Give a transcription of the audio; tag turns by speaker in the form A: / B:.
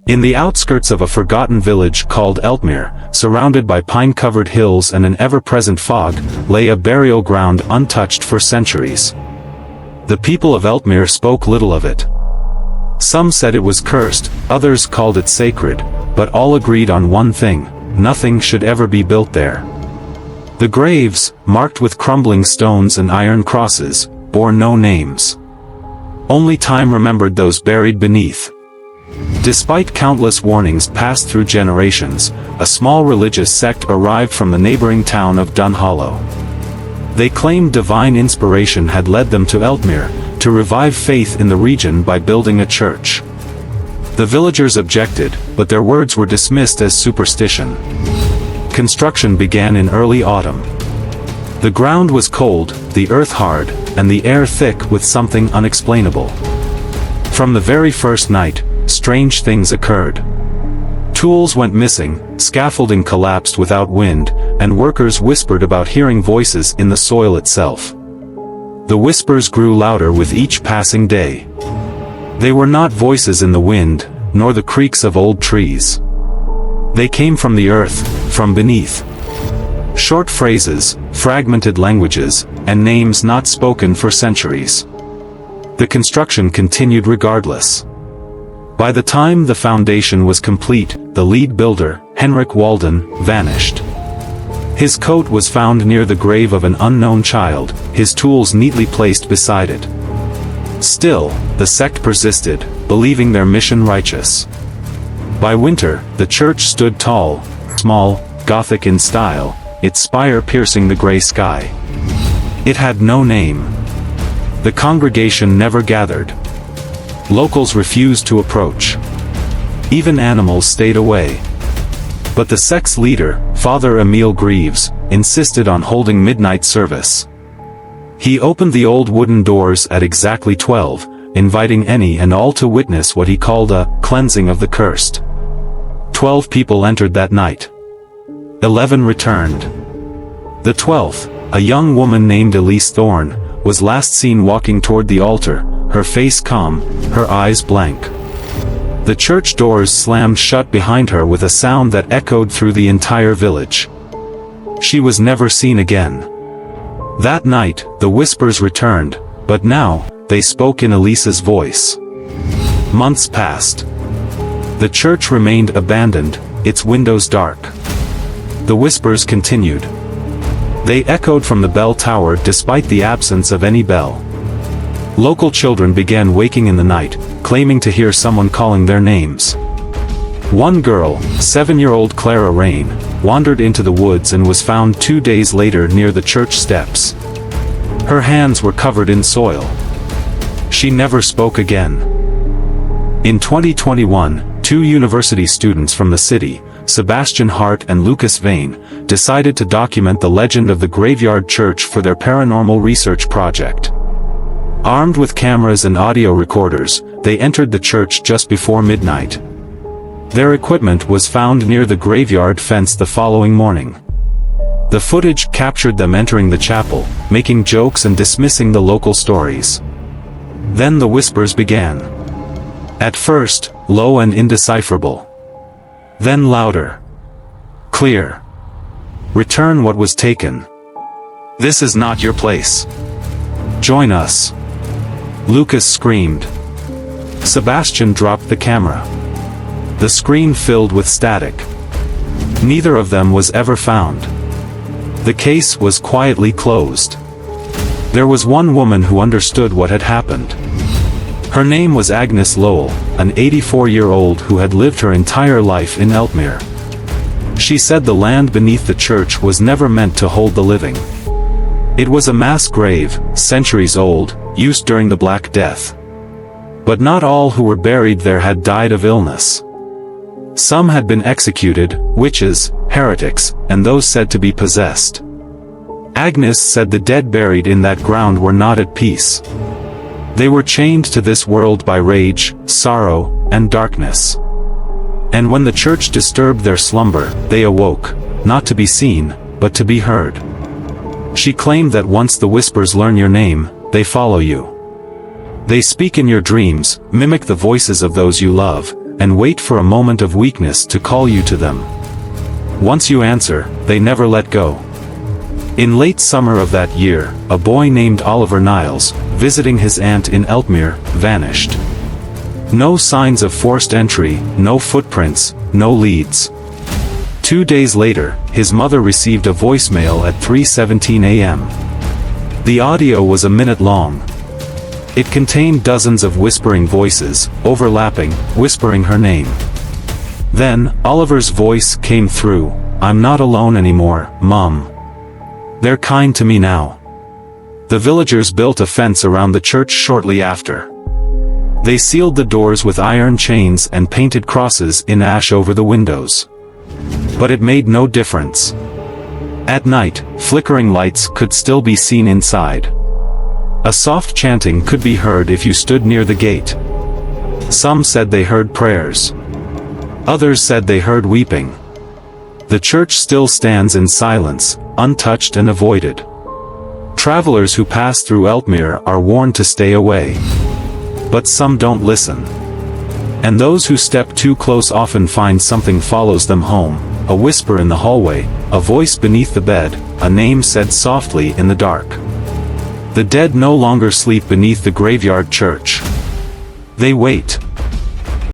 A: In the outskirts of a forgotten village called Eltmere, surrounded by pine-covered hills and an ever-present fog, lay a burial ground untouched for centuries. The people of Eltmere spoke little of it. Some said it was cursed, others called it sacred, but all agreed on one thing: nothing should ever be built there. The graves, marked with crumbling stones and iron crosses, bore no names. Only time remembered those buried beneath. Despite countless warnings passed through generations, a small religious sect arrived from the neighboring town of Dunhollow. They claimed divine inspiration had led them to Eltmere, to revive faith in the region by building a church. The villagers objected, but their words were dismissed as superstition. Construction began in early autumn. The ground was cold, the earth hard, and the air thick with something unexplainable. From the very first night, strange things occurred. Tools went missing, scaffolding collapsed without wind, and workers whispered about hearing voices in the soil itself. The whispers grew louder with each passing day. They were not voices in the wind, nor the creaks of old trees. They came from the earth, from beneath. Short phrases, fragmented languages, and names not spoken for centuries. The construction continued regardless. By the time the foundation was complete, the lead builder, Henrik Walden, vanished. His coat was found near the grave of an unknown child, his tools neatly placed beside it. Still, the sect persisted, believing their mission righteous. By winter, the church stood tall, small, Gothic in style, its spire piercing the gray sky. It had no name. The congregation never gathered. Locals refused to approach. Even animals stayed away. But the sect's leader, Father Emil Greaves, insisted on holding midnight service. He opened the old wooden doors at exactly 12, inviting any and all to witness what he called a cleansing of the cursed. 12 people entered that night. 11 returned. The 12th, a young woman named Elise Thorne, was last seen walking toward the altar, her face calm, her eyes blank. The church doors slammed shut behind her with a sound that echoed through the entire village. She was never seen again. That night, the whispers returned, but now, they spoke in Elise's voice. Months passed. The church remained abandoned, its windows dark. The whispers continued. They echoed from the bell tower despite the absence of any bell. Local children began waking in the night, claiming to hear someone calling their names. One girl, 7-year-old Clara Rain, wandered into the woods and was found 2 days later near the church steps. Her hands were covered in soil. She never spoke again. In 2021, 2 university students from the city, Sebastian Hart and Lucas Vane, decided to document the legend of the graveyard church for their paranormal research project. Armed with cameras and audio recorders, they entered the church just before midnight. Their equipment was found near the graveyard fence the following morning. The footage captured them entering the chapel, making jokes and dismissing the local stories. Then the whispers began. At first, low and indecipherable. Then louder. Clear. Return what was taken. This is not your place. Join us. Lucas screamed. Sebastian dropped the camera. The screen filled with static. Neither of them was ever found. The case was quietly closed. There was one woman who understood what had happened. Her name was Agnes Lowell, an 84-year-old who had lived her entire life in Eltmere. She said the land beneath the church was never meant to hold the living. It was a mass grave, centuries old, used during the Black Death. But not all who were buried there had died of illness. Some had been executed, witches, heretics, and those said to be possessed. Agnes said the dead buried in that ground were not at peace. They were chained to this world by rage, sorrow, and darkness. And when the church disturbed their slumber, they awoke, not to be seen, but to be heard. She claimed that once the whispers learn your name, they follow you. They speak in your dreams, mimic the voices of those you love, and wait for a moment of weakness to call you to them. Once you answer, they never let go. In late summer of that year, a boy named Oliver Niles, visiting his aunt in Eltmere, vanished. No signs of forced entry, no footprints, no leads. 2 days later, his mother received a voicemail at 3:17 a.m. The audio was a minute long. It contained dozens of whispering voices, overlapping, whispering her name. Then, Oliver's voice came through. "I'm not alone anymore, Mum. They're kind to me now." The villagers built a fence around the church shortly after. They sealed the doors with iron chains and painted crosses in ash over the windows. But it made no difference. At night, flickering lights could still be seen inside. A soft chanting could be heard if you stood near the gate. Some said they heard prayers. Others said they heard weeping. The church still stands in silence, untouched and avoided. Travelers who pass through Eltmere are warned to stay away. But some don't listen. And those who step too close often find something follows them home, a whisper in the hallway, a voice beneath the bed, a name said softly in the dark. The dead no longer sleep beneath the graveyard church. They wait.